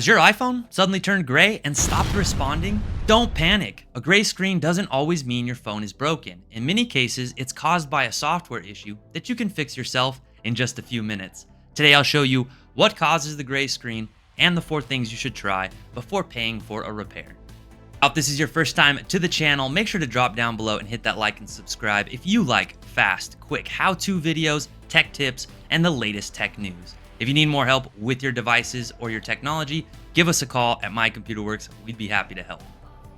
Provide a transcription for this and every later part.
Has your iPhone suddenly turned gray and stopped responding? Don't panic. A gray screen doesn't always mean your phone is broken. In many cases, it's caused by a software issue that you can fix yourself in just a few minutes. Today, I'll show you what causes the gray screen and the 4 things you should try before paying for a repair. If this is your first time to the channel, make sure to drop down below and hit that like and subscribe if you like fast, quick how-to videos, tech tips, and the latest tech news. If you need more help with your devices or your technology, give us a call at My Computer Works. We'd be happy to help.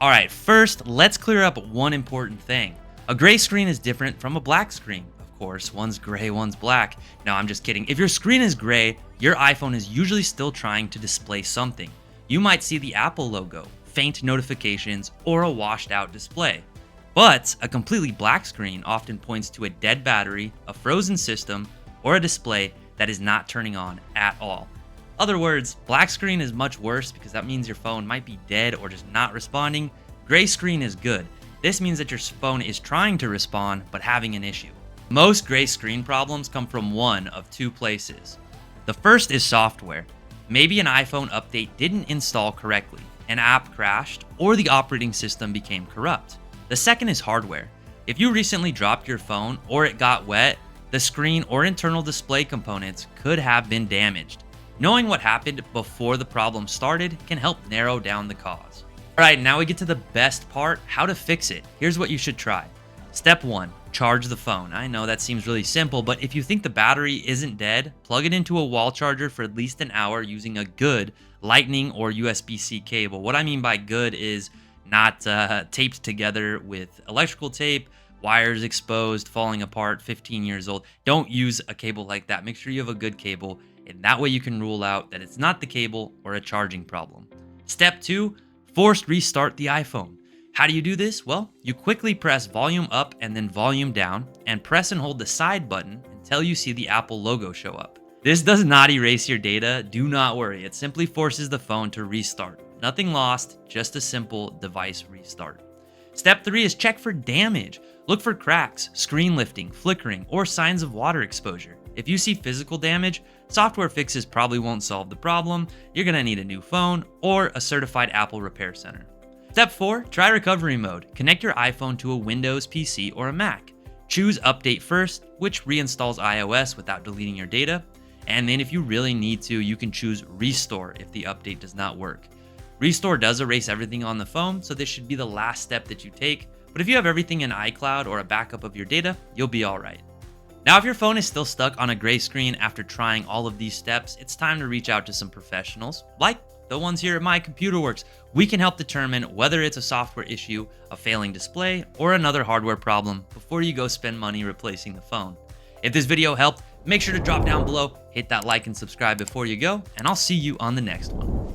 All right, first, let's clear up one important thing. A gray screen is different from a black screen. Of course, one's gray, one's black. No, I'm just kidding. If your screen is gray, your iPhone is usually still trying to display something. You might see the Apple logo, faint notifications, or a washed out display. But a completely black screen often points to a dead battery, a frozen system, or a display that is not turning on at all. Other words, black screen is much worse because that means your phone might be dead or just not responding. Gray screen is good. This means that your phone is trying to respond but having an issue. Most gray screen problems come from one of 2 places. The first is software. Maybe an iPhone update didn't install correctly, an app crashed, or the operating system became corrupt. The second is hardware. If you recently dropped your phone or it got wet, the screen or internal display components could have been damaged. Knowing what happened before the problem started can help narrow down the cause. All right, now we get to the best part, how to fix it. Here's what you should try. Step 1, charge the phone. I know that seems really simple, but if you think the battery isn't dead, plug it into a wall charger for at least an hour using a good Lightning or USB-C cable. What I mean by good is not taped together with electrical tape, wires exposed, falling apart, 15 years old. Don't use a cable like that. Make sure you have a good cable, and that way you can rule out that it's not the cable or a charging problem. Step 2, forced restart the iPhone. How do you do this? Well, you quickly press volume up and then volume down, and press and hold the side button until you see the Apple logo show up. This does not erase your data. Do not worry. It simply forces the phone to restart. Nothing lost, just a simple device restart. Step 3 is check for damage. Look for cracks, screen lifting, flickering, or signs of water exposure. If you see physical damage, software fixes probably won't solve the problem. You're gonna need a new phone or a certified Apple repair center. Step 4, try recovery mode. Connect your iPhone to a Windows PC or a Mac. Choose Update First, which reinstalls iOS without deleting your data. And then if you really need to, you can choose Restore if the update does not work. Restore does erase everything on the phone, so this should be the last step that you take. But if you have everything in iCloud or a backup of your data, you'll be all right. Now, if your phone is still stuck on a gray screen after trying all of these steps, it's time to reach out to some professionals, like the ones here at My Computer Works. We can help determine whether it's a software issue, a failing display, or another hardware problem before you go spend money replacing the phone. If this video helped, make sure to drop down below, hit that like and subscribe before you go, and I'll see you on the next one.